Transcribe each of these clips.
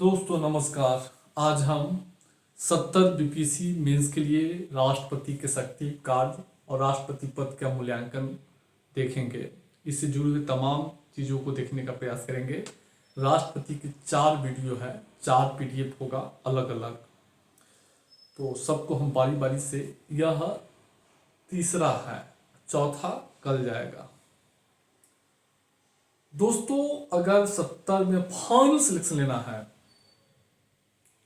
दोस्तों नमस्कार। आज हम 70 बीपीएससी मेंस के लिए राष्ट्रपति के शक्ति कार्य और राष्ट्रपति पद का मूल्यांकन देखेंगे। इससे जुड़े हुए तमाम चीज़ों को देखने का प्रयास करेंगे। राष्ट्रपति की 4 वीडियो है, 4 पीडीएफ होगा अलग अलग, तो सबको हम बारी बारी से, यह तीसरा है, चौथा कल जाएगा। दोस्तों अगर 70 में फाइनल सिलेक्शन लेना है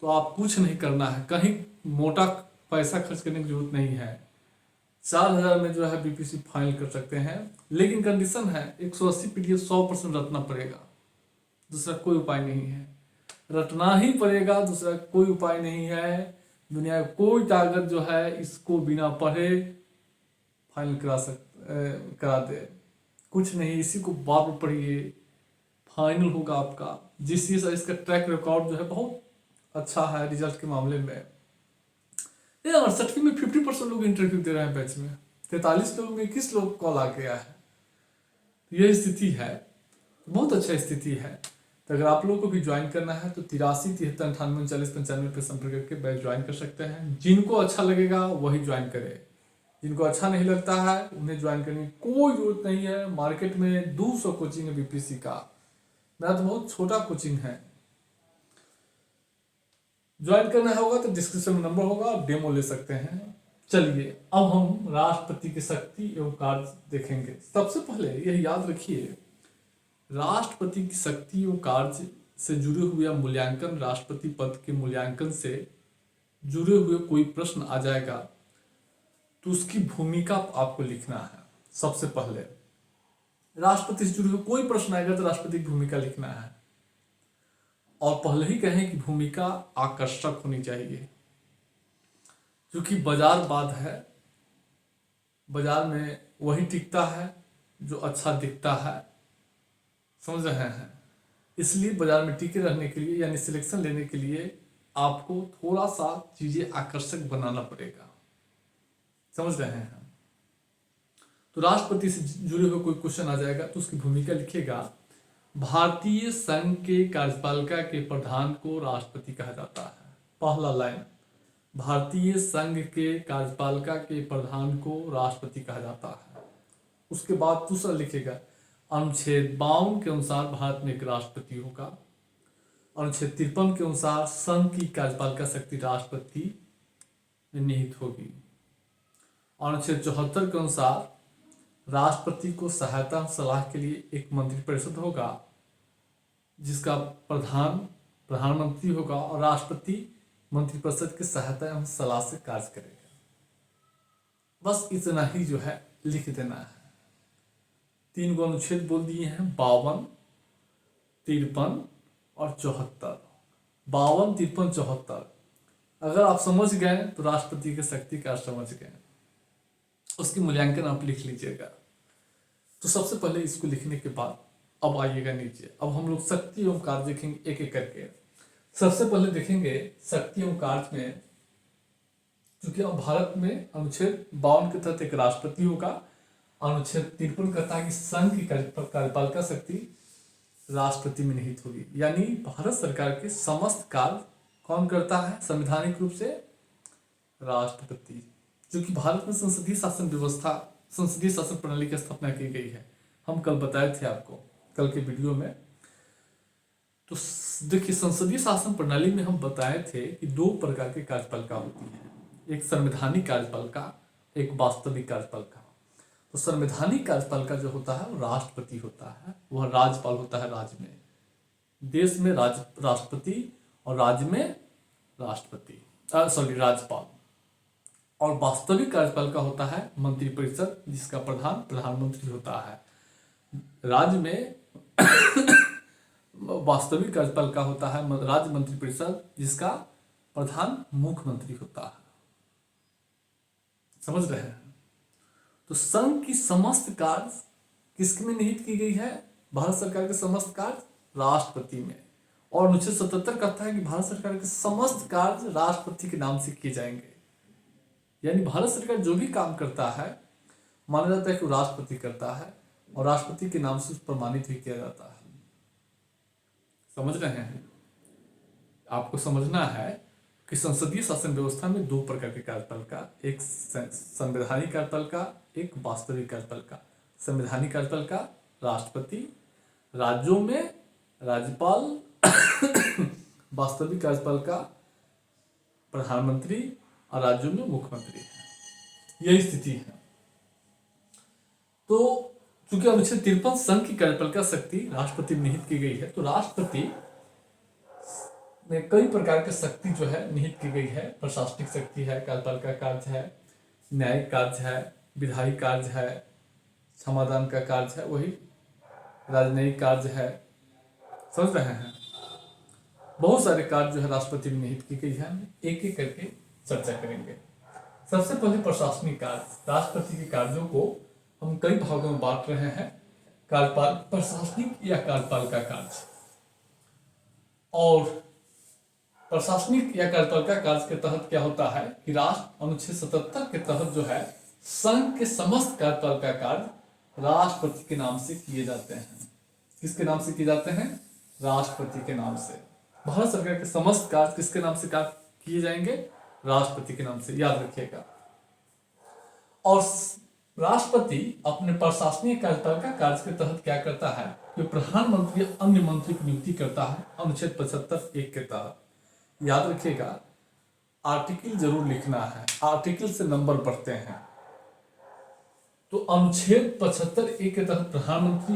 तो आप कुछ नहीं करना है, कहीं मोटा पैसा खर्च करने की जरूरत नहीं है। 4000 में जो है बीपीएससी फाइनल कर सकते हैं, लेकिन कंडीशन है 180 पीडीएफ 100% रटना पड़ेगा, दूसरा कोई उपाय नहीं है। रटना ही पड़ेगा, दूसरा कोई उपाय नहीं है। दुनिया में कोई ताकत जो है इसको बिना पढ़े फाइनल करा दे, कुछ नहीं। इसी को बार बार पढ़िए, फाइनल होगा आपका। जिस चीज़ इसका ट्रैक रिकॉर्ड जो है बहुत अच्छा है रिजल्ट के मामले में। 68 में 50% लोग इंटरव्यू दे रहे हैं बैच में, 43 लोग में 21 लोग कॉल आ गया है। यह स्थिति है, बहुत अच्छा स्थिति है। तो अगर आप लोगों को भी ज्वाइन करना है तो 83 73 98 40 95 पे संपर्क करके बैच ज्वाइन कर सकते हैं। जिनको अच्छा लगेगा वही ज्वाइन करे, जिनको अच्छा नहीं लगता है उन्हें ज्वाइन करने की कोई जरूरत नहीं है। मार्केट में 200 कोचिंग है बीपीएससी का, मेरा तो बहुत छोटा कोचिंग है। ज्वाइन करना होगा तो डिस्क्रिप्शन में नंबर होगा, आप डेमो ले सकते हैं। चलिए अब हम राष्ट्रपति की शक्ति एवं कार्य देखेंगे। सबसे पहले यह याद रखिए, राष्ट्रपति की शक्ति एवं कार्य से जुड़े हुए मूल्यांकन, राष्ट्रपति पद के मूल्यांकन से जुड़े हुए कोई प्रश्न आ जाएगा तो उसकी भूमिका आपको लिखना है। सबसे पहले राष्ट्रपति से जुड़े हुए कोई प्रश्न आएगा तो राष्ट्रपति की भूमिका लिखना है, और पहले ही कहें कि भूमिका आकर्षक होनी चाहिए, क्योंकि बाजारवाद है। बाजार में वही टिकता है जो अच्छा दिखता है, समझ रहे हैं। इसलिए बाजार में टिके रहने के लिए यानी सिलेक्शन लेने के लिए आपको थोड़ा सा चीजें आकर्षक बनाना पड़ेगा, समझ रहे हैं। तो राष्ट्रपति से जुड़े हुए कोई क्वेश्चन आ जाएगा तो उसकी भूमिका लिखेगा। भारतीय संघ के कार्यपालिका के प्रधान को राष्ट्रपति कहा जाता है। पहला लाइन, भारतीय संघ के कार्यपालिका के प्रधान को राष्ट्रपति कहा जाता है। उसके बाद दूसरा लिखेगा, अनुच्छेद 52 के अनुसार भारत में एक राष्ट्रपति होगा। अनुच्छेद 53 के अनुसार संघ की कार्यपालिका शक्ति राष्ट्रपति में निहित होगी। अनुच्छेद 74 के अनुसार राष्ट्रपति को सहायता सलाह के लिए एक मंत्रिपरिषद होगा, जिसका प्रधानमंत्री होगा, और राष्ट्रपति मंत्रिपरिषद की सहायता एवं सलाह से कार्य करेगा। बस इतना ही जो है लिख देना है। 3 अनुच्छेद बोल दिए हैं, 52, 53 और 74। 52, 53, 74 अगर आप समझ गए तो राष्ट्रपति की शक्ति का समझ गए, उसकी मूल्यांकन आप लिख लीजिएगा। तो सबसे पहले इसको लिखने के बाद अब आइएगा नीचे। अब हम लोग शक्ति एवं कार्य देखेंगे एक एक करके। सबसे पहले देखेंगे शक्ति एवं कार्य में, क्योंकि अब भारत में अनुच्छेद 52 के तहत एक राष्ट्रपति होगा। अनुच्छेद 53 कहता है कि संघ की कार्यपालिका शक्ति राष्ट्रपति में निहित होगी, यानी भारत सरकार के समस्त कार्य कौन करता है संवैधानिक रूप से? राष्ट्रपति। क्योंकि भारत में संसदीय शासन व्यवस्था, संसदीय शासन प्रणाली की स्थापना की गई है। हम कल बताए थे आपको, कल के वीडियो में। तो देखिए, संसदीय शासन प्रणाली में हम बताए थे कि 2 प्रकार की कार्यपालिका होती है, एक संवैधानिक कार्यपालिका, एक वास्तविक कार्यपालिका। तो संवैधानिक कार्यपालिका जो होता है वो राष्ट्रपति होता है, वह राज्यपाल होता है। राज्य में, देश में राष्ट्रपति और राज्य में राज्यपाल। और वास्तविक कार्यपालिका होता है मंत्रिपरिषद, जिसका प्रधान प्रधानमंत्री होता है। राज्य में वास्तविक कार्यपालिका होता है राज्य मंत्रिपरिषद, जिसका प्रधान मुख्यमंत्री होता है। समझ रहे हैं। तो संघ की समस्त कार्य किसमें निहित की गई है? भारत सरकार के समस्त कार्य राष्ट्रपति में। और अनुच्छेद 77 कहता है कि भारत सरकार के समस्त कार्य राष्ट्रपति के नाम से किए जाएंगे, यानी भारत सरकार जो भी काम करता है माना जाता है कि वो राष्ट्रपति करता है, और राष्ट्रपति के नाम से प्रमाणित भी किया जाता है। समझ रहे हैं। आपको समझना है कि संसदीय शासन व्यवस्था में दो प्रकार के कार्यपालिका, एक संवैधानिक कार्यपालिका, एक वास्तविक कार्यपालिका। संवैधानिक कार्यपालिका राष्ट्रपति, राज्यों में राज्यपाल, वास्तविक कार्यपालिका प्रधानमंत्री और राज्यों में मुख्यमंत्री है। यही स्थिति है। तो चूंकि अनुच्छेद 53 संघ की कार्यपालिका शक्ति राष्ट्रपति में निहित की गई है, तो राष्ट्रपति में कई प्रकार की शक्ति जो है निहित की गई है। प्रशासनिक शक्ति है, कार्यपालिका कार्य है, न्यायिक कार्य है, विधायी कार्य है, समाधान का कार्य है, वही राजनयिक कार्य है। समझ रहे हैं? बहुत सारे कार्य जो है राष्ट्रपति में निहित की गई है। हम एक एक करके चर्चा करेंगे। सबसे पहले प्रशासनिक कार्य। राष्ट्रपति के कार्यों को हम कई भागों में बांट रहे हैं, कार्यपाल, प्रशासनिक या कार्यपालिका कार्य। और प्रशासनिक या कार्यपालिका कार्य के तहत क्या होता है कि राष्ट्र अनुच्छेद 77 के तहत जो है संघ के समस्त कार्यपालिका कार्य राष्ट्रपति के नाम से किए जाते हैं। किसके नाम से किए जाते हैं? राष्ट्रपति के नाम से। भारत सरकार के समस्त कार्य किसके नाम से किए जाएंगे? राष्ट्रपति के नाम से, याद रखिएगा। और राष्ट्रपति अपने प्रशासनिक कार्यपालिका कार्य के तहत क्या करता है कि प्रधानमंत्री अन्य मंत्री की नियुक्ति करता है अनुच्छेद 75(1) के तहत। याद रखिएगा, आर्टिकल जरूर लिखना है, आर्टिकल से नंबर बढ़ते हैं। तो अनुच्छेद 75(1) के तहत प्रधानमंत्री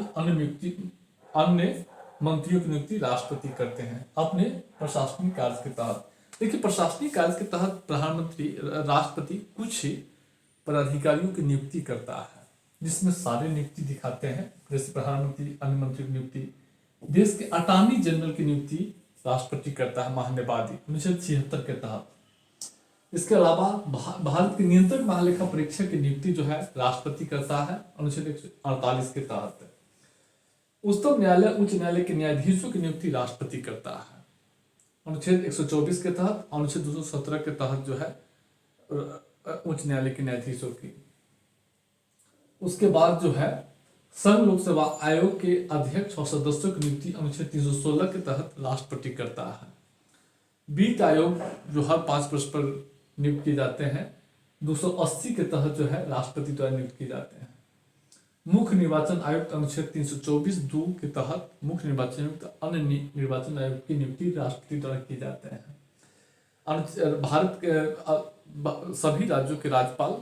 अन्य मंत्रियों की नियुक्ति राष्ट्रपति करते हैं अपने प्रशासनिक कार्य के तहत। देखिए, प्रशासनिक कार्य के तहत राष्ट्रपति कुछ पदाधिकारियों की नियुक्ति करता है, जिसमें सारे नियुक्ति दिखाते हैं, जैसे प्रधानमंत्री, अन्य मंत्री की नियुक्ति। देश के अटॉर्नी जनरल की नियुक्ति राष्ट्रपति करता है महान्यायवादी अनुच्छेद 76 के तहत। इसके अलावा भारत के नियंत्रक महालेखा परीक्षक की नियुक्ति जो है राष्ट्रपति करता है अनुच्छेद 148 के तहत। उच्चतम न्यायालय, उच्च न्यायालय के न्यायाधीशों की नियुक्ति राष्ट्रपति करता है अनुच्छेद 124 के तहत, अनुच्छेद 217 के तहत जो है उच्च न्यायालय के न्यायाधीशों की। उसके बाद जो है संघ लोक सेवा आयोग के अध्यक्ष और सदस्यों की नियुक्ति अनुच्छेद 316 के तहत राष्ट्रपति करता है। वित्त आयोग जो हर 5 वर्ष पर नियुक्त किए जाते हैं 280 के तहत जो है राष्ट्रपति द्वारा नियुक्त किए जाते हैं। मुख्य निर्वाचन आयुक्त अनुच्छेद 324(2) के तहत मुख्य निर्वाचन आयुक्त अन्य निर्वाचन आयुक्त की नियुक्ति राष्ट्रपति द्वारा किए जाते हैं। भारत के सभी राज्यों के राज्यपाल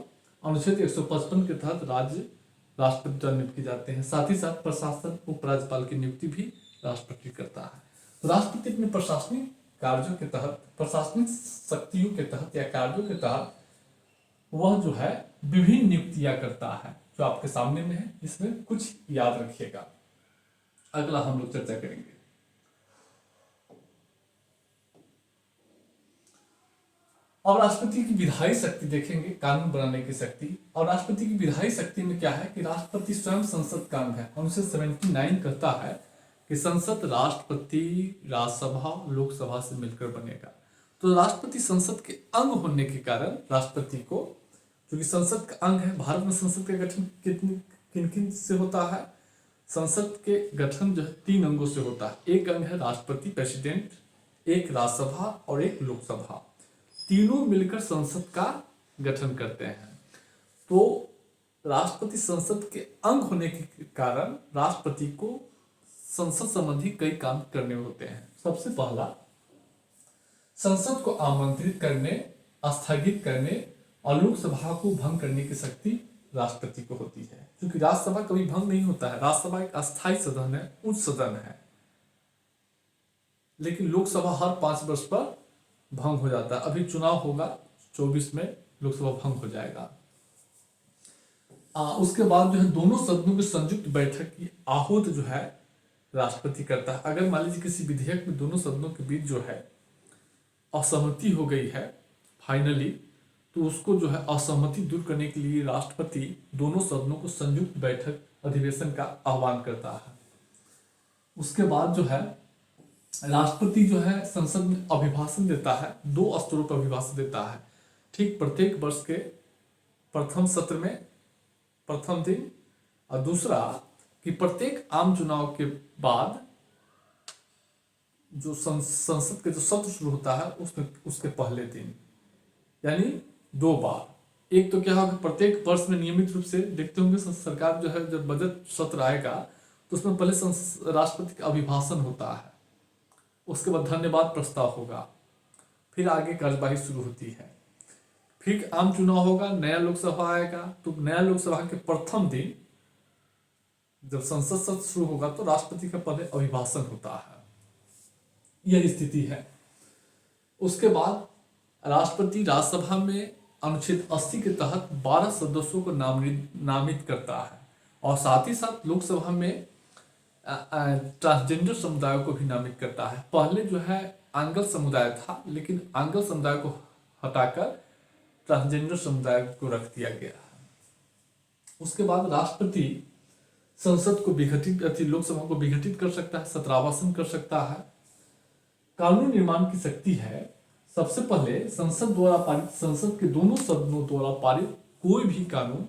अनुच्छेद 155 के तहत राष्ट्रपति द्वारा नियुक्त किए जाते हैं। साथ ही साथ प्रशासन उपराज्यपाल की नियुक्ति भी राष्ट्रपति करता है। तो राष्ट्रपति अपने प्रशासनिक कार्यों के तहत, प्रशासनिक शक्तियों के तहत या कार्यों के तहत वह जो है विभिन्न नियुक्तियां करता है, जो आपके सामने में है। इसमें कुछ याद रखिएगा, अगला हम लोग चर्चा करेंगे। और राष्ट्रपति की विधायी शक्ति देखेंगे, कानून बनाने की शक्ति। और राष्ट्रपति की विधायी शक्ति में क्या है कि राष्ट्रपति स्वयं संसद का अंग है। अनुच्छेद 79 कहता है कि संसद राष्ट्रपति, राज्यसभा, लोकसभा से मिलकर बनेगा। तो राष्ट्रपति संसद के अंग होने के कारण राष्ट्रपति को, क्योंकि संसद का अंग है, भारत में संसद का गठन किन किन से होता है? संसद के गठन जो है 3 अंगों से होता है। एक अंग है राष्ट्रपति, प्रेसिडेंट, एक राज्यसभा और एक लोकसभा। तीनों मिलकर संसद का गठन करते हैं। तो राष्ट्रपति संसद के अंग होने के कारण राष्ट्रपति को संसद संबंधी कई काम करने होते हैं। सबसे पहला, संसद को आमंत्रित करने, स्थगित करने और लोकसभा को भंग करने की शक्ति राष्ट्रपति को होती है। क्योंकि राज्यसभा कभी भंग नहीं होता है, राज्यसभा एक अस्थायी सदन है, उच्च सदन है। लेकिन लोकसभा हर 5 वर्ष पर भंग हो जाता है। अभी चुनाव होगा 24 में, लोकसभा भंग हो जाएगा। उसके बाद जो है दोनों सदनों की संयुक्त बैठक की आहूत जो है राष्ट्रपति करता है। अगर मान लीजिए किसी विधेयक में दोनों सदनों के बीच जो है असहमति हो गई है फाइनली, तो उसको जो है असहमति दूर करने के लिए राष्ट्रपति दोनों सदनों को संयुक्त बैठक अधिवेशन का आह्वान करता है। उसके बाद जो है राष्ट्रपति जो है संसद में अभिभाषण देता है, 2 स्तरों पर अभिभाषण देता है। ठीक प्रत्येक वर्ष के प्रथम सत्र में प्रथम दिन, और दूसरा कि प्रत्येक आम चुनाव के बाद जो संसद के जो सत्र शुरू होता है उसमें उसके पहले दिन, यानी 2 बार। एक तो क्या होगा, प्रत्येक वर्ष में नियमित रूप से देखते होंगे सरकार जो है, जब बजट सत्र आएगा तो उसमें पहले राष्ट्रपति का अभिभाषण होता है, उसके बाद धन्यवाद प्रस्ताव होगा, फिर आगे कार्यवाही शुरू होती है, फिर आम चुनाव होगा, नया लोकसभा आएगा, तो नया लोकसभा के प्रथम दिन जब संसद सत्र शुरू होगा तो राष्ट्रपति का पहले अभिभाषण होता है। यह स्थिति है। उसके बाद राष्ट्रपति राज्यसभा में अनुच्छेद 80 के तहत 12 सदस्यों को नामित करता है, और साथ ही साथ लोकसभा में ट्रांसजेंडर समुदाय को भी नामित करता है। पहले जो है आंगल समुदाय था, लेकिन आंगल समुदाय को हटाकर ट्रांसजेंडर समुदाय को रख दिया गया है। उसके बाद राष्ट्रपति संसद को विघटित, लोकसभा को विघटित कर सकता है, सत्रावसान कर सकता है। कानून निर्माण की शक्ति है। सबसे पहले संसद द्वारा पारित, संसद के दोनों सदनों द्वारा पारित कोई भी कानून,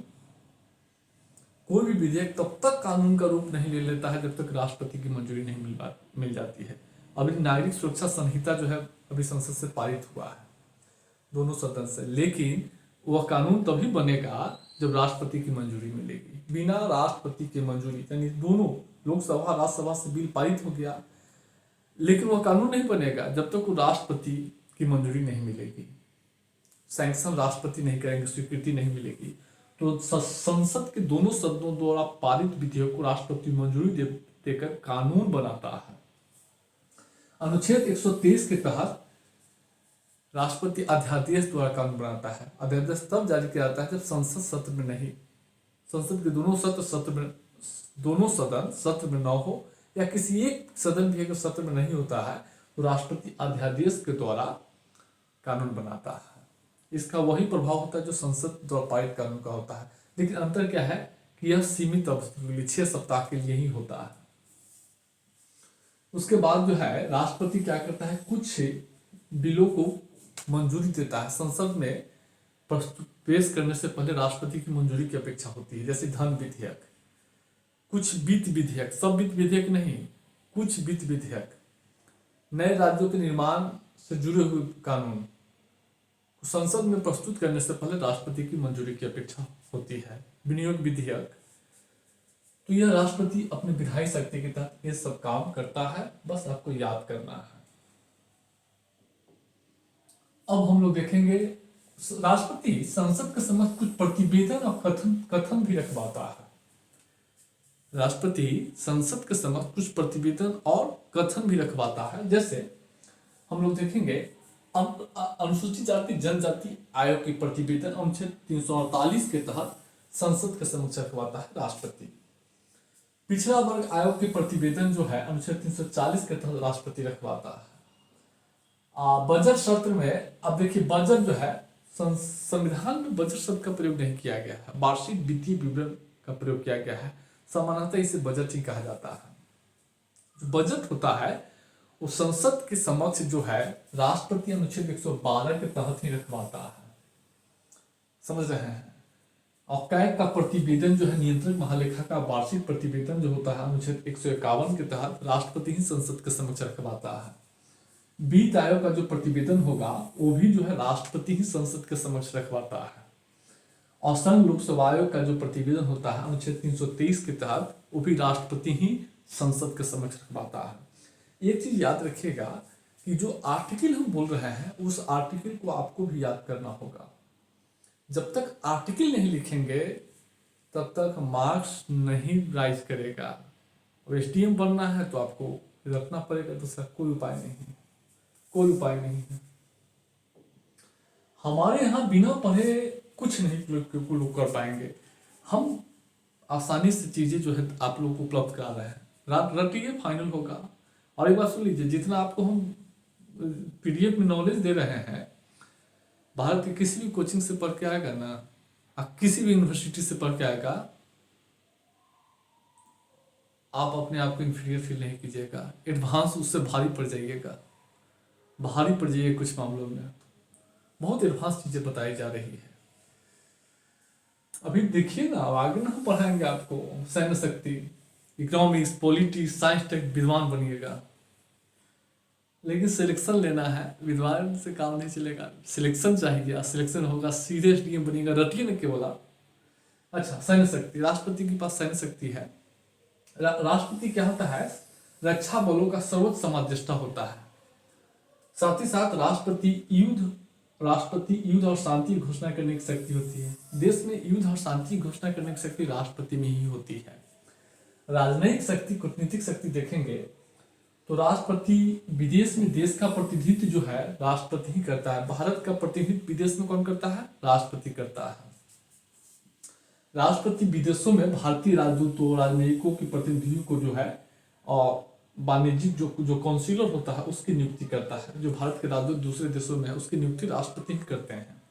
कोई भी विधेयक तब तक कानून का रूप नहीं ले लेता है जब तक राष्ट्रपति की मंजूरी नहीं मिल जाती है। अभी नागरिक सुरक्षा संहिता जो है अभी संसद से पारित हुआ है दोनों सदन से, लेकिन वह कानून तभी बनेगा जब राष्ट्रपति की मंजूरी मिलेगी। बिना राष्ट्रपति की मंजूरी, यानी दोनों लोकसभा राज्यसभा से बिल पारित हो गया, लेकिन वह कानून नहीं बनेगा जब तक वो राष्ट्रपति की मंजूरी नहीं मिलेगी, सैंक्शन राष्ट्रपति नहीं करेंगे, स्वीकृति नहीं मिलेगी। तो संसद के दोनों सदनों द्वारा पारित विधेयक को राष्ट्रपति मंजूरी देकर कानून बनाता है। अनुच्छेद 123 के तहत राष्ट्रपति अध्यादेश द्वारा कानून बनाता है। अध्यादेश तब जारी किया जाता है जब संसद सत्र में नहीं, संसद के दोनों सदन सत्र में न हो, या किसी एक सदन भी अगर सत्र में नहीं होता है तो राष्ट्रपति अध्यादेश के द्वारा कानून बनाता है। इसका वही प्रभाव होता है जो संसद द्वारा पारित कानून का होता है, लेकिन अंतर क्या है कि यह सीमित अवधि के लिए 6 सप्ताह के लिए ही होता है। उसके बाद जो है राष्ट्रपति क्या करता है, कुछ बिलों को मंजूरी देता है। संसद में पेश करने से पहले राष्ट्रपति की मंजूरी की अपेक्षा होती है, जैसे धन विधेयक, कुछ वित्त विधेयक, सब वित्त विधेयक नहीं, कुछ वित्त विधेयक, नए राज्यों के निर्माण से जुड़े हुए कानून संसद में प्रस्तुत करने से पहले राष्ट्रपति की मंजूरी की अपेक्षा होती है। विनियोग विधेयक, तो यह राष्ट्रपति अपने विधायी शक्ति के तहत ये सब काम करता है, बस आपको याद करना है। अब हम लोग देखेंगे राष्ट्रपति संसद के समक्ष कुछ प्रतिवेदन और कथन भी रखवाता है। राष्ट्रपति संसद के समक्ष कुछ प्रतिवेदन और कथन भी रखवाता है। जैसे हम लोग देखेंगे अनुसूचित जाति जनजाति आयोग के प्रतिवेदन अनुच्छेद 348 के तहत संसद के समक्ष रखवाता है राष्ट्रपति। पिछड़ा वर्ग आयोग के प्रतिवेदन जो है अनुच्छेद 340 के तहत राष्ट्रपति रखवाता है। बजट सत्र में, अब देखिए बजट जो है संविधान में बजट शब्द का प्रयोग नहीं किया गया है, वार्षिक वित्तीय विवरण का प्रयोग किया गया है। सामान्यतः इसे बजट ही कहा जाता है। जो बजट होता है वो संसद के समक्ष जो है राष्ट्रपति अनुच्छेद 112 के तहत ही रखवाता है, समझ रहे हैं। और कैग का प्रतिवेदन जो है नियंत्रक महालेखा का वार्षिक प्रतिवेदन जो होता है अनुच्छेद 151 के तहत राष्ट्रपति ही संसद के समक्ष रखवाता है। वित्त आयोग का जो प्रतिवेदन होगा वो भी जो है राष्ट्रपति ही संसद के समक्ष रखवाता है। और संघ लोकसभा आयोग का जो प्रतिवेदन होता है अनुच्छेद 323 के तहत वो भी राष्ट्रपति ही संसद के समक्ष रखवाता है। एक चीज याद रखिएगा कि जो आर्टिकल हम बोल रहे हैं उस आर्टिकल को आपको भी याद करना होगा। जब तक आर्टिकल नहीं लिखेंगे तब तक मार्क्स नहीं राइज करेगा। और एसडीएम बनना है तो आपको रखना पड़ेगा, दूसरा कोई उपाय नहीं है, कोई उपाय नहीं है। हमारे यहाँ बिना पढ़े कुछ नहीं लोग कर पाएंगे। हम आसानी से चीजें जो है आप लोग को उपलब्ध करा रहे हैं, रटिए फाइनल होगा। और एक बात सुन लीजिए, जितना आपको हम पीडीएफ में नॉलेज दे रहे हैं, भारत के किसी भी कोचिंग से पढ़ के आएगा ना, आप किसी भी यूनिवर्सिटी से पढ़ के आएगा, आप अपने आप को इंफीरियर फील नहीं कीजिएगा, एडवांस उससे भारी पड़ जाइएगा, भारी पड़ जाइए। कुछ मामलों में बहुत एडवांस चीजें बताई जा रही है। अभी देखिए ना, आगे ना पढ़ाएंगे आपको सैन्य शक्ति, इकोनॉमिक्स, पॉलिटिक्स, साइंस तक विद्वान बनिएगा। लेकिन सिलेक्शन लेना है, विद्वान से काम नहीं चलेगा, सिलेक्शन चाहिए। सिलेक्शन होगा सीधे डीएम बनेगा, रटिए न केवल आप। अच्छा, सैन्य शक्ति, राष्ट्रपति के पास सैन्य शक्ति है। राष्ट्रपति क्या होता है, रक्षा बलों का सर्वोच्च समादेष्टा होता है। साथ ही साथ राष्ट्रपति युद्ध और शांति की घोषणा करने की शक्ति होती है। देश में युद्ध और शांति की घोषणा करने की शक्ति राष्ट्रपति में ही होती है। राजनयिक शक्ति, कूटनीतिक शक्ति देखेंगे तो राष्ट्रपति विदेश में देश का प्रतिनिधित्व जो है राष्ट्रपति ही करता है। भारत का प्रतिनिधित्व विदेश में कौन करता है, राष्ट्रपति करता है। राष्ट्रपति विदेशों में भारतीय राजदूतों, राजनयिकों की प्रतिनिधियों को जो है और वाणिज्यिक जो काउंसिलर होता है उसकी नियुक्ति करता है। जो भारत के राजदूत दूसरे देशों में है उसकी नियुक्ति राष्ट्रपति ही करते हैं,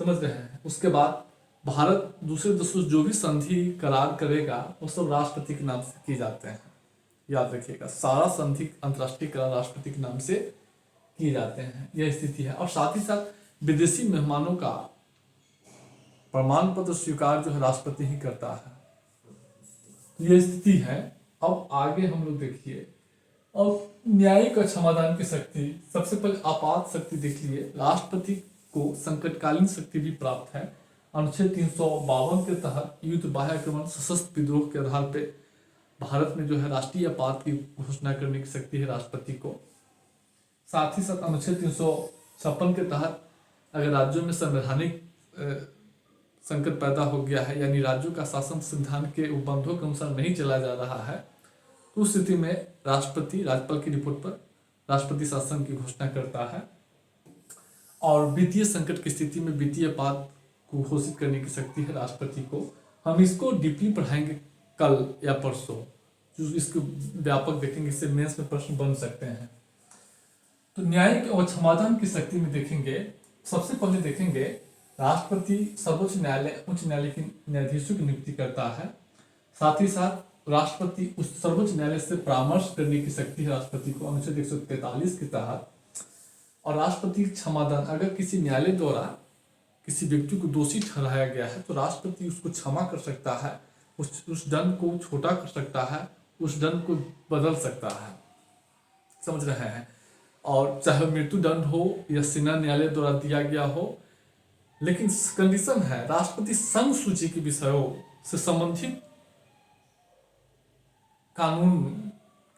समझ रहे हैं। उसके बाद भारत दूसरे देशों से जो भी संधि करार करेगा वो सब राष्ट्रपति के नाम से किए जाते हैं। याद रखिएगा, सारा संधि अंतर्राष्ट्रीय करार राष्ट्रपति के नाम से किए जाते हैं, यह स्थिति है। और साथ ही साथ विदेशी मेहमानों का प्रमाण पत्र स्वीकार जो है राष्ट्रपति ही करता है, यह स्थिति है। अब आगे हम लोग देखिए, अब न्यायिक और क्षमादान की शक्ति। सबसे पहले आपात शक्ति देख लिए। राष्ट्रपति को संकटकालीन शक्ति भी प्राप्त है। अनुच्छेद 352 के तहत युद्ध, बाह्य आक्रमण, सशस्त्र विद्रोह के आधार पर भारत में जो है राष्ट्रीय आपात की घोषणा करने की शक्ति है राष्ट्रपति को। साथ ही साथ अनुच्छेद 356 के तहत अगर राज्यों में संवैधानिक संकट पैदा हो गया है, यानी राज्यों का शासन संविधान के उपबंधों के अनुसार नहीं चला जा रहा है, तो उस स्थिति में राष्ट्रपति राज्यपाल की रिपोर्ट पर राष्ट्रपति शासन की घोषणा करता है। और वित्तीय संकट की स्थिति में वित्तीय आपात को घोषित करने की शक्ति है राष्ट्रपति को। हम इसको डीपली पढ़ाएंगे कल या परसों, जो इसको व्यापक देखेंगे, इससे मेंस में प्रश्न बन सकते हैं। तो न्यायिक और क्षमादान की शक्ति में देखेंगे, सबसे पहले देखेंगे राष्ट्रपति सर्वोच्च न्यायालय, उच्च न्यायालय के न्यायाधीशों की नियुक्ति करता है। साथ ही साथ राष्ट्रपति उस सर्वोच्च न्यायालय से परामर्श करने की शक्ति है राष्ट्रपति को अनुच्छेद 143 के तहत। और राष्ट्रपति क्षमादान, अगर किसी न्यायालय द्वारा किसी व्यक्ति को दोषी ठहराया गया है तो राष्ट्रपति उसको क्षमा कर सकता है, उस दंड को छोटा कर सकता है, उस दंड को बदल सकता है, समझ रहे हैं। और चाहे मृत्यु दंड हो या सेना न्यायालय द्वारा दिया गया हो, लेकिन कंडीशन है राष्ट्रपति संघ सूची के विषयों से संबंधित कानून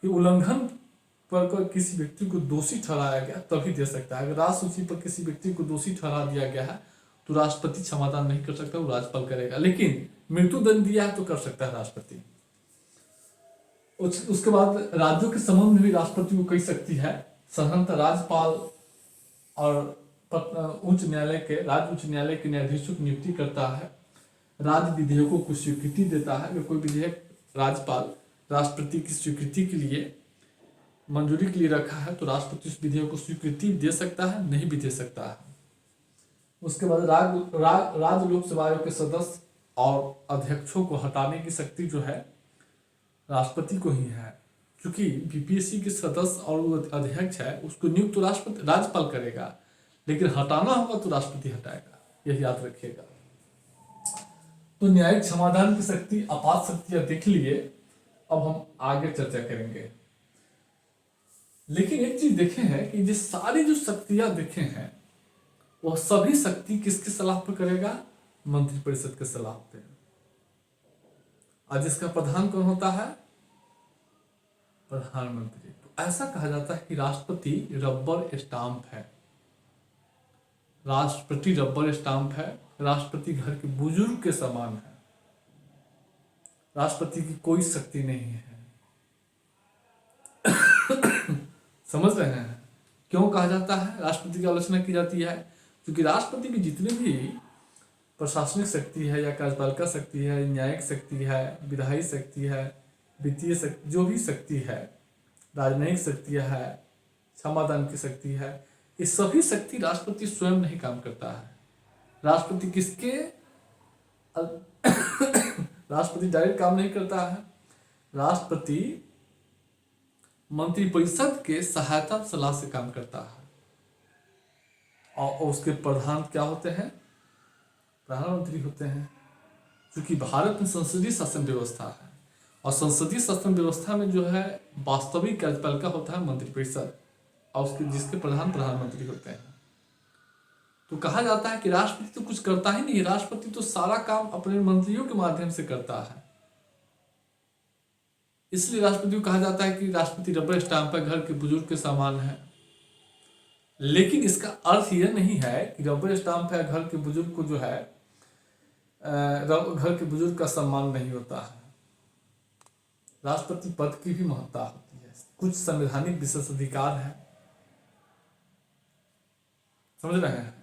के उल्लंघन पर किसी व्यक्ति को दोषी ठहराया गया तभी दे सकता है। अगर राष्ट्र सूची पर किसी व्यक्ति को दोषी ठहरा दिया गया है तो राष्ट्रपति क्षमादान नहीं कर सकता, वो राज्यपाल करेगा। लेकिन मृत्यु दंड दिया है तो कर सकता है राष्ट्रपति। उसके बाद राज्यों के संबंध में भी राष्ट्रपति को कई शक्ति है। साधारणतः राज्यपाल और उच्च न्यायालय के न्यायाधीशों की नियुक्ति करता है। राज्य विधेयकों को स्वीकृति देता है। अगर कोई विधेयक राज्यपाल राष्ट्रपति की स्वीकृति के लिए, मंजूरी के लिए रखा है तो राष्ट्रपति उस विधेयक को स्वीकृति दे सकता है, नहीं भी दे सकता है। उसके बाद राज्य लोक सेवा आयोग के सदस्य और अध्यक्षों को हटाने की शक्ति जो है राष्ट्रपति को ही है। क्योंकि बीपीएससी के सदस्य और वो अध्यक्ष है उसको नियुक्त तो राज्यपाल करेगा, लेकिन हटाना होगा तो राष्ट्रपति हटाएगा, यह याद रखिएगा। तो न्यायिक क्षमादान की शक्ति, आपात शक्तियां देख लिए। अब हम आगे चर्चा करेंगे। लेकिन एक चीज देखे हैं कि ये सारी जो शक्तियां देखे हैं वह सभी शक्ति किसके सलाह पर करेगा, मंत्रिपरिषद के सलाह पे। आज इसका प्रधान कौन होता है, प्रधानमंत्री। तो ऐसा कहा जाता है कि राष्ट्रपति रबर स्टाम्प है, राष्ट्रपति रबर स्टाम्प है, राष्ट्रपति घर के बुजुर्ग के समान है, राष्ट्रपति की कोई शक्ति नहीं है। समझ रहे हैं क्यों कहा जाता है राष्ट्रपति की आलोचना की जाती है? क्योंकि राष्ट्रपति की जितने भी प्रशासनिक शक्ति है या कार्यपालिका शक्ति है, न्यायिक शक्ति है, विधायी शक्ति है, वित्तीय शक्ति, जो भी शक्ति है, राजनयिक शक्तियां है, क्षमादान की शक्ति है, ये सभी शक्ति राष्ट्रपति स्वयं नहीं काम करता है। राष्ट्रपति किसके राष्ट्रपति डायरेक्ट काम नहीं करता है। राष्ट्रपति मंत्रिपरिषद के सहायता सलाह से काम करता है। और उसके प्रधान क्या होते हैं, प्रधानमंत्री होते हैं। क्योंकि भारत में संसदीय शासन व्यवस्था है और संसदीय शासन व्यवस्था में जो है वास्तविक कार्यपालिका होता है मंत्रिपरिषद, और उसके जिसके प्रधान प्रधानमंत्री होते हैं। तो कहा जाता है कि राष्ट्रपति तो कुछ करता ही नहीं, राष्ट्रपति तो सारा काम अपने मंत्रियों के माध्यम से करता है। इसलिए राष्ट्रपति को कहा जाता है कि राष्ट्रपति रबर स्टाम्प है, घर के बुजुर्ग के समान है। लेकिन इसका अर्थ यह नहीं है कि रबर स्टाम्प है, घर के बुजुर्ग को जो है घर के बुजुर्ग का सम्मान नहीं होता है। राष्ट्रपति पद की भी महत्ता होती है, कुछ संवैधानिक विशेषाधिकार है, समझ रहे हैं।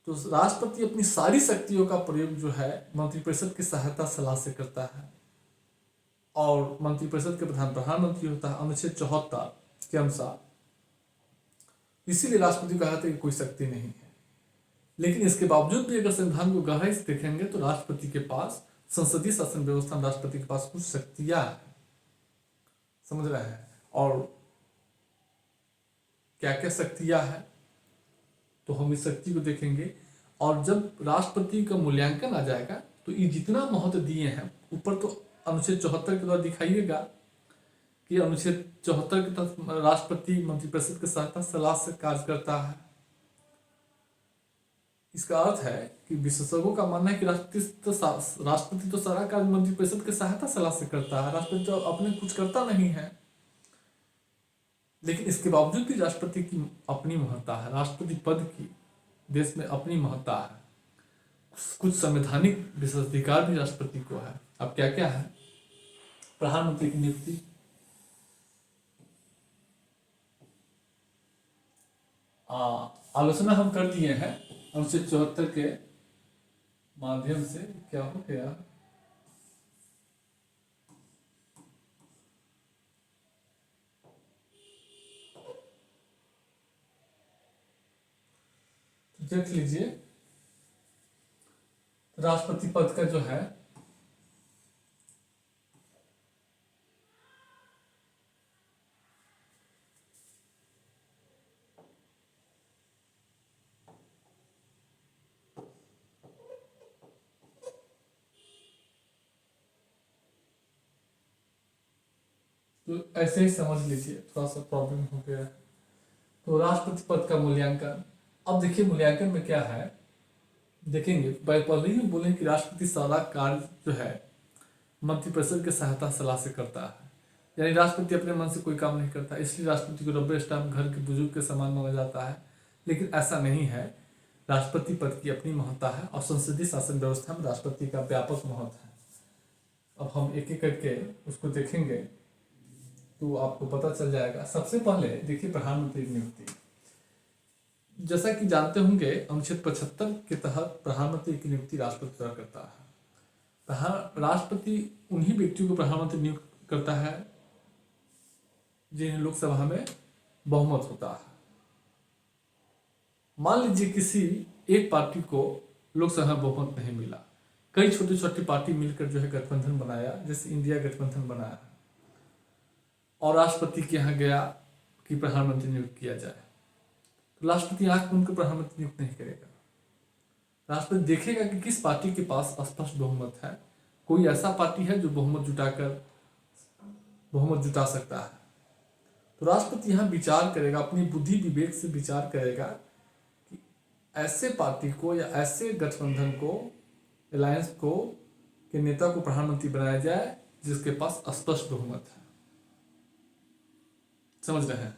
तो राष्ट्रपति अपनी सारी शक्तियों का प्रयोग जो है मंत्रिपरिषद की सहायता सलाह से करता है, और मंत्रिपरिषद के प्रधान प्रधानमंत्री होता है अनुच्छेद 74 के अनुसार। इसीलिए राष्ट्रपति को कहते हैं कि कोई शक्ति नहीं है। लेकिन इसके बावजूद भी अगर संविधान को गहराई से देखेंगे तो राष्ट्रपति के पास, संसदीय शासन व्यवस्था में राष्ट्रपति के पास कुछ शक्तियां हैं, समझ रहे हैं। और क्या क्या शक्तियां हैं तो हम इस शक्ति को देखेंगे। और जब राष्ट्रपति का मूल्यांकन आ जाएगा तो ये जितना महत्व दिए हैं, ऊपर तो अनुच्छेद 74 के द्वारा दिखाइएगा कि अनुच्छेद 74 के तहत राष्ट्रपति मंत्रिपरिषद के सहायता सलाह से कार्य करता है। इसका अर्थ है कि विशेषज्ञों का मानना है कि राष्ट्रपति तो सारा कार्य मंत्रिपरिषद के सहायता सलाह से करता है, राष्ट्रपति तो अपने कुछ करता नहीं है। लेकिन इसके बावजूद भी राष्ट्रपति की अपनी महत्ता है, राष्ट्रपति पद की देश में अपनी महत्ता है। कुछ संवैधानिक विशेषाधिकार भी राष्ट्रपति को है। अब क्या क्या है? प्रधानमंत्री की नियुक्ति, आलोचना हम कर दिए हैं अनुच्छेद 74 के माध्यम से। क्या हो गया? देख लीजिए, राष्ट्रपति पद का जो है तो ऐसे ही समझ लीजिए, थोड़ा सा प्रॉब्लम हो गया है। तो राष्ट्रपति पद का मूल्यांकन, अब देखिए मूल्यांकन में क्या है देखेंगे। पहले ही बोले कि राष्ट्रपति सारा कार्य जो है मंत्रिपरिषद के सहायता सलाह से करता है, यानी राष्ट्रपति अपने मन से कोई काम नहीं करता। इसलिए राष्ट्रपति को रबर स्टाम्प घर के बुजुर्ग के समान माना जाता है। लेकिन ऐसा नहीं है, राष्ट्रपति पद की अपनी महत्ता है और संसदीय शासन व्यवस्था में राष्ट्रपति का व्यापक महत्व है। अब हम एक एक करके उसको देखेंगे तो आपको पता चल जाएगा। सबसे पहले देखिए प्रधानमंत्री की नियुक्ति। जैसा कि जानते होंगे अनुच्छेद 75 के तहत प्रधानमंत्री की नियुक्ति राष्ट्रपति द्वारा करता है। राष्ट्रपति उन्हीं व्यक्तियों को प्रधानमंत्री नियुक्त करता है जिन्हें लोकसभा में बहुमत होता है। मान लीजिए किसी एक पार्टी को लोकसभा में बहुमत नहीं मिला, कई छोटी छोटी पार्टी मिलकर जो है गठबंधन बनाया, जैसे इंडिया गठबंधन बनाया, और राष्ट्रपति के यहाँ गया कि प्रधानमंत्री नियुक्त किया जाए, तो राष्ट्रपति आंख बंद कर प्रधानमंत्री नियुक्त नहीं करेगा। राष्ट्रपति देखेगा कि किस पार्टी के पास स्पष्ट बहुमत है, कोई ऐसा पार्टी है जो बहुमत जुटा सकता है। तो राष्ट्रपति यहाँ विचार करेगा, अपनी बुद्धि विवेक से विचार करेगा कि ऐसे पार्टी को या ऐसे गठबंधन को, अलायंस को, के नेता को प्रधानमंत्री बनाया जाए जिसके पास स्पष्ट बहुमत है। समझ रहे हैं?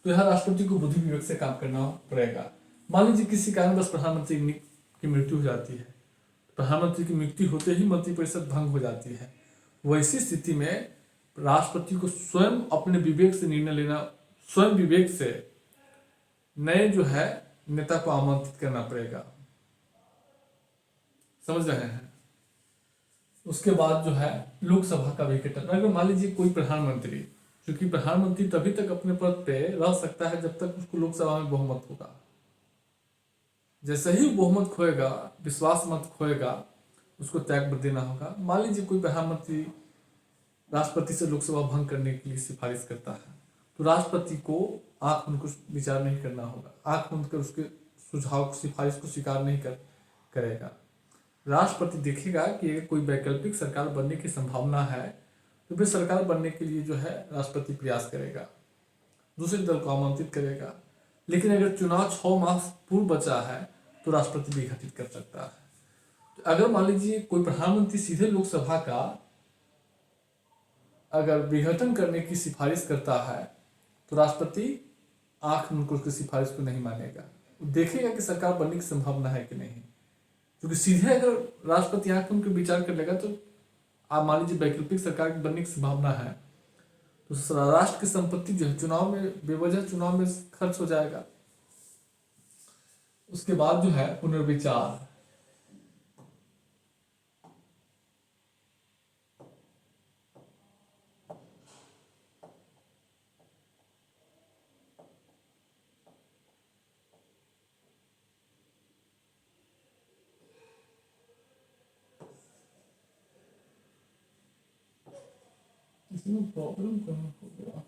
तो यह राष्ट्रपति को बुद्धि विवेक से काम करना पड़ेगा। मान लीजिए किसी कारणवश प्रधानमंत्री की मृत्यु हो जाती है, प्रधानमंत्री की मृत्यु होते ही मंत्रिपरिषद भंग हो जाती है। वैसी स्थिति में राष्ट्रपति को स्वयं अपने विवेक से निर्णय लेना, स्वयं विवेक से नए जो है नेता को आमंत्रित करना पड़ेगा। समझ रहे हैं? उसके बाद जो है लोकसभा का भी गठन। अगर मान लीजिए कोई प्रधानमंत्री, क्योंकि प्रधानमंत्री तभी तक अपने पद पे रह सकता है जब तक उसको लोकसभा में बहुमत होगा। जैसे ही बहुमत खोएगा, विश्वास मत खोएगा, उसको त्याग देना होगा। मान लीजिए कोई प्रधानमंत्री राष्ट्रपति से लोकसभा भंग करने के लिए सिफारिश करता है, तो राष्ट्रपति को आंख बंद कर विचार नहीं करना होगा, आंख बंद कर उसके सुझाव सिफारिश को स्वीकार नहीं करेगा। राष्ट्रपति देखेगा कि अगर कोई वैकल्पिक सरकार बनने की संभावना है तो फिर सरकार बनने के लिए जो है राष्ट्रपति प्रयास करेगा, दूसरे दल को आमंत्रित करेगा। लेकिन अगर चुनाव 6 माह पूर्व बचा है तो राष्ट्रपति भी गठित कर सकता है। तो अगर मान लीजिए कोई प्रधानमंत्री सीधे लोकसभा का अगर विघटन करने की सिफारिश करता है तो राष्ट्रपति आंख में उसकी सिफारिश को नहीं मानेगा, देखेगा कि सरकार बनने की संभावना है कि नहीं। क्योंकि सीधे अगर राष्ट्रपति आंख में विचार कर लेगा तो आप मान लीजिए वैकल्पिक सरकार बनने की संभावना है तो राष्ट्र की संपत्ति जो है चुनाव में बेवजह चुनाव में खर्च हो जाएगा। उसके बाद जो है पुनर्विचार। इसमें प्रॉब्लम कहाँ हो गया?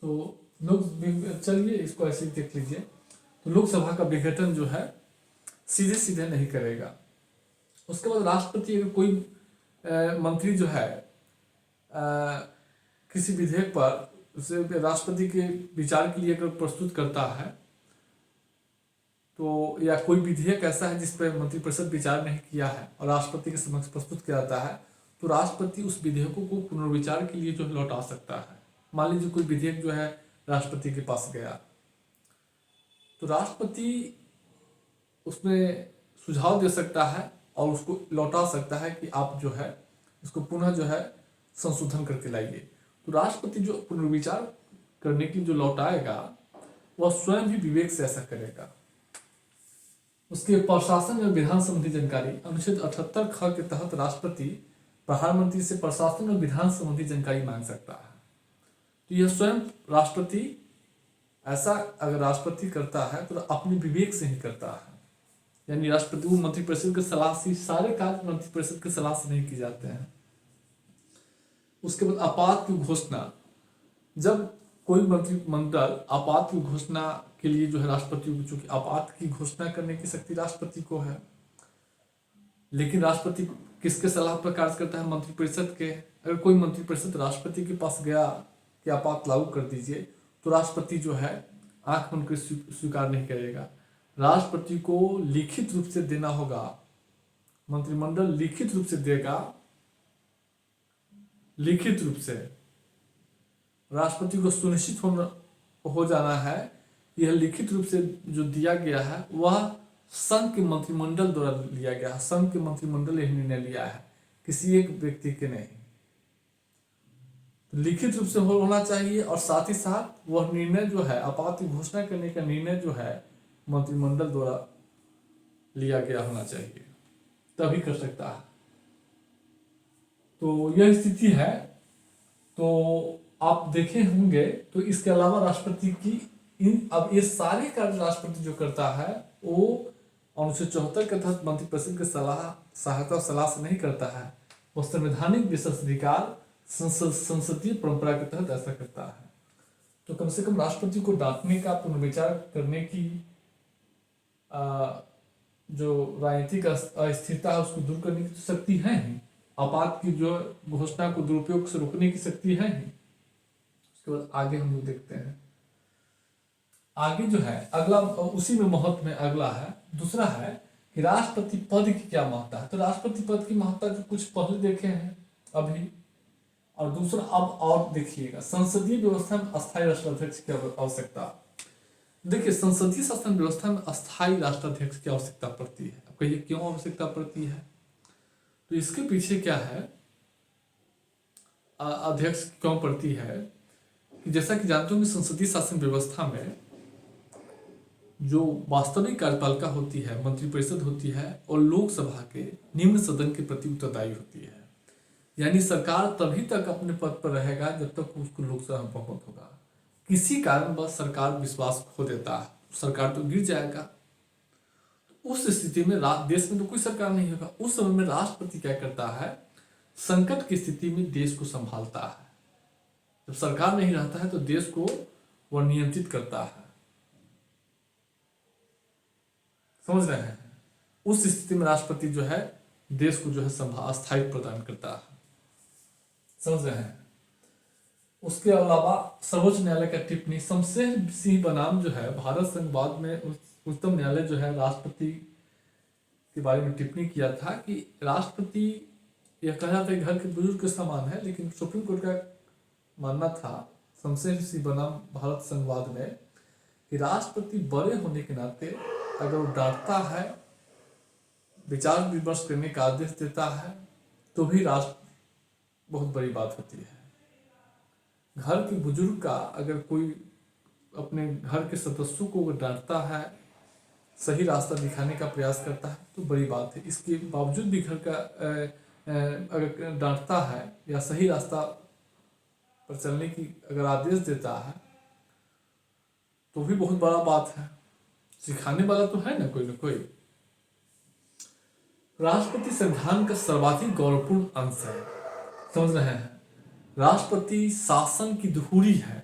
तो लोग चलिए इसको ऐसे ही देख लीजिए। तो लोकसभा का विघटन जो है सीधे सीधे नहीं करेगा। उसके बाद राष्ट्रपति अगर कोई मंत्री जो है किसी विधेयक पर उसे राष्ट्रपति के विचार के लिए अगर प्रस्तुत करता है तो या कोई विधेयक ऐसा है जिस पर मंत्रिपरिषद विचार नहीं किया है और राष्ट्रपति के समक्ष प्रस्तुत किया जाता है तो राष्ट्रपति उस विधेयकों को पुनर्विचार के लिए जो है लौटा सकता है। मान लीजिए कोई विधेयक जो है राष्ट्रपति के पास गया तो राष्ट्रपति उसमें सुझाव दे सकता है और उसको लौटा सकता है कि आप जो है इसको पुनः जो है संशोधन करके लाइए। तो राष्ट्रपति जो पुनर्विचार करने की जो लौटाएगा वह स्वयं ही विवेक से ऐसा करेगा। उसके प्रशासन और विधान संबंधी जानकारी अनुच्छेद 78 ख के तहत राष्ट्रपति प्रधानमंत्री से प्रशासन और विधान संबंधी जानकारी मांग सकता है। तो यह स्वयं राष्ट्रपति ऐसा अगर राष्ट्रपति करता है तो अपने विवेक से ही करता है, यानी राष्ट्रपति वो मंत्रिपरिषद की सलाह से सारे कार्य मंत्रिपरिषद की सलाह से नहीं किए जाते हैं। उसके बाद आपात की घोषणा, जब कोई मंत्रिमंडल आपात की घोषणा के लिए जो है राष्ट्रपति को, चूंकि आपात की घोषणा करने की शक्ति राष्ट्रपति को है, लेकिन राष्ट्रपति किसके सलाह पर कार्य करता है? मंत्रिपरिषद के। अगर कोई मंत्रिपरिषद राष्ट्रपति के पास गया कि आपात लागू कर दीजिए तो राष्ट्रपति जो है आंख बंद कर स्वीकार नहीं करेगा। राष्ट्रपति को लिखित रूप से देना होगा, मंत्रिमंडल लिखित रूप से देगा, लिखित रूप से राष्ट्रपति को सुनिश्चित हो जाना है यह लिखित रूप से जो दिया गया है वह संघ के मंत्रिमंडल द्वारा लिया गया है। संघ के मंत्रिमंडल यह निर्णय लिया है, किसी एक व्यक्ति के नहीं। तो लिखित रूप से होना चाहिए और साथ ही साथ वह निर्णय जो है आपात की घोषणा करने का निर्णय जो है मंत्रिमंडल द्वारा लिया गया होना चाहिए, तभी कर सकता है। तो यह स्थिति है। तो आप देखे होंगे तो इसके अलावा राष्ट्रपति की अब ये सारे कार्य राष्ट्रपति जो करता है वो अनुच्छेद 74 के तहत मंत्रिपरिषद के सहायता सलाह से नहीं करता है, वो संवैधानिक विशेषाधिकार संसदीय परंपरा के तहत ऐसा करता है। तो कम से कम राष्ट्रपति को डांटने का, पुनर्विचार करने की जो राजनीतिक अस्थिरता है उसको दूर करने की शक्ति है ही, आपात की जो घोषणा को दुरुपयोग से रोकने की शक्ति है ही। उसके बाद आगे हम लोग देखते हैं। आगे जो है अगला उसी में महत्व में अगला है, दूसरा है कि राष्ट्रपति पद की क्या महत्ता है। तो राष्ट्रपति पद की महत्ता जो कुछ पहले देखे हैं अभी, और दूसरा अब और देखिएगा संसदीय व्यवस्था में अस्थायी राष्ट्राध्यक्ष की आवश्यकता। देखिए संसदीय शासन व्यवस्था में अस्थायी राष्ट्राध्यक्ष की आवश्यकता पड़ती है। अब कहिए क्यों आवश्यकता पड़ती है? तो इसके पीछे क्या है, अध्यक्ष क्यों पड़ती है कि जैसा कि जानते हो कि संसदीय शासन व्यवस्था में जो वास्तविक कार्यपालिका होती है मंत्रिपरिषद होती है और लोकसभा के निम्न सदन के प्रति उत्तरदायी होती है। यानी सरकार तभी तक अपने पद पर रहेगा जब तक उसको लोकसभा में बहुमत होगा। किसी कारण बस सरकार विश्वास खो देता है, सरकार तो गिर जाएगा। उस स्थिति में देश में तो कोई सरकार नहीं होगा, उस समय में राष्ट्रपति क्या करता है, संकट की स्थिति में देश को संभालता है। जब सरकार नहीं रहता है तो देश को वह नियंत्रित करता है। समझ रहे हैं? उस स्थिति में राष्ट्रपति जो है देश को जो है स्थायित्व प्रदान करता है। समझ रहे हैं? उसके अलावा सर्वोच्च न्यायालय का टिप्पणी शमशेर सिंह बनाम जो है भारत संघवाद में उच्चतम न्यायालय जो है राष्ट्रपति के बारे में टिप्पणी किया था कि राष्ट्रपति यह कह रहा था कि घर के बुजुर्ग के समान है, लेकिन सुप्रीम कोर्ट का मानना था शमशेर सिंह बनाम भारत संघवाद में कि राष्ट्रपति बड़े होने के नाते अगर वो डांटता है, विचार विमर्श करने का आदेश देता है, तो भी राष्ट्र बहुत बड़ी बात होती है। घर के बुजुर्ग का अगर कोई अपने घर के सदस्यों को डांटता है, सही रास्ता दिखाने का प्रयास करता है, तो बड़ी बात है। इसके बावजूद भी घर का अगर डांटता है या सही रास्ता पर चलने की अगर आदेश देता है, तो भी बहुत बड़ा बात है। सिखाने वाला तो है ना कोई। राष्ट्रपति संविधान का सर्वाधिक गौरवपूर्ण अंश है। समझ रहे हैं? राष्ट्रपति शासन की धुरी है,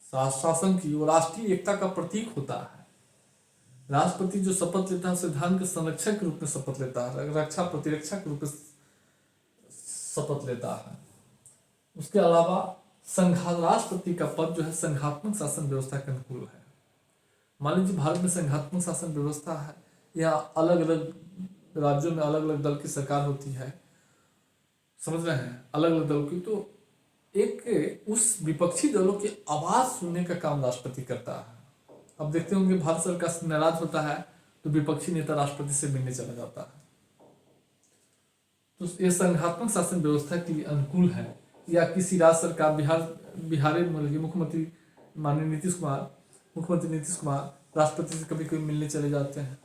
शासन की, वो राष्ट्रीय एकता का प्रतीक होता है। राष्ट्रपति जो शपथ लेता है संविधान के संरक्षक के रूप में शपथ लेता है, रक्षा प्रतिरक्षा के रूप में शपथ लेता है। उसके अलावा राष्ट्रपति का पद जो है संघात्मक शासन व्यवस्था के अनुकूल है। मान लीजिए भारत में संघात्मक शासन व्यवस्था है, या अलग अलग राज्यों में अलग अलग दल की सरकार होती है। समझ रहे हैं? अलग अलग दल की, तो एक उस विपक्षी दलों की आवाज सुनने का काम राष्ट्रपति करता है। अब देखते होंगे भारत सरकार से नाराज होता है तो विपक्षी नेता राष्ट्रपति से मिलने चला जाता है। तो ये संघात्मक शासन व्यवस्था के लिए अनुकूल है। या किसी राज्य सरकार बिहार मुख्यमंत्री माननीय मुख्यमंत्री नीतीश कुमार राष्ट्रपति से कभी कभी मिलने चले जाते हैं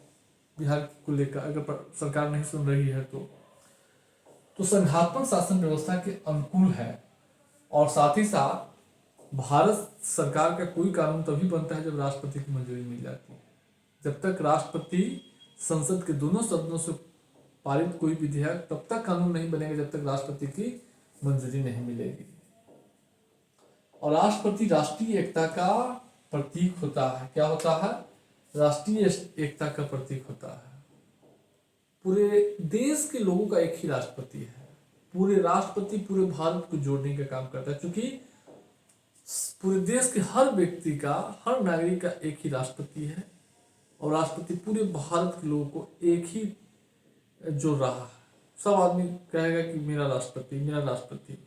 बिहार को लेकर, अगर सरकार नहीं सुन रही है तो संघात्मक शासन व्यवस्था के अनुकूल है। और साथ ही साथ भारत सरकार का कोई कानून तभी बनता है जब राष्ट्रपति की मंजूरी मिल जाती है। जब तक राष्ट्रपति संसद के दोनों सदनों से पारित कोई विधेयक, तब तक कानून नहीं बनेगा जब तक राष्ट्रपति की मंजूरी नहीं मिलेगी। और राष्ट्रपति राष्ट्रीय एकता का प्रतीक होता है। क्या होता है? राष्ट्रीय एकता का प्रतीक होता है। पूरे देश के लोगों का एक ही राष्ट्रपति है। पूरे राष्ट्रपति पूरे भारत को जोड़ने का काम करता है, क्योंकि पूरे देश के हर व्यक्ति का, हर नागरिक का एक ही राष्ट्रपति है। और राष्ट्रपति पूरे भारत के लोगों को एक ही जोड़ रहा है। सब आदमी कहेगा कि मेरा राष्ट्रपति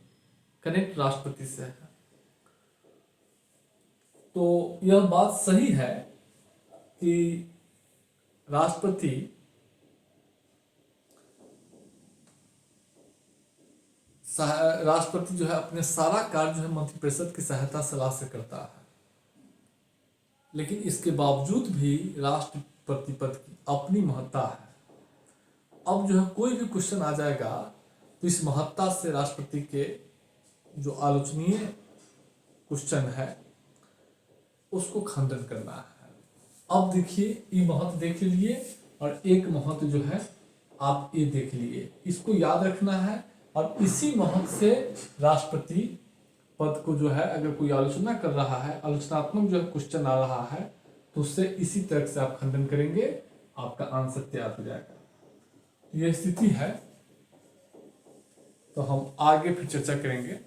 कनेक्ट राष्ट्रपति से है। तो यह बात सही है कि राष्ट्रपति जो है अपने सारा कार्य जो है मंत्रिपरिषद की सहायता सलाह से करता है। लेकिन इसके बावजूद भी राष्ट्रपति पद की अपनी महत्ता है। अब जो है कोई भी क्वेश्चन आ जाएगा तो इस महत्ता से राष्ट्रपति के जो आलोचनीय क्वेश्चन है उसको खंडन करना है। अब देखिए, ये महत्व देख लीजिए और एक महत्व जो है आप ये देख लिए, इसको याद रखना है। और इसी महत्व से राष्ट्रपति पद को जो है अगर कोई आलोचना कर रहा है, आलोचनात्मक जो है क्वेश्चन आ रहा है, तो उससे इसी तरह से आप खंडन करेंगे, आपका आंसर तैयार हो जाएगा। यह स्थिति है, तो हम आगे फिर चर्चा करेंगे।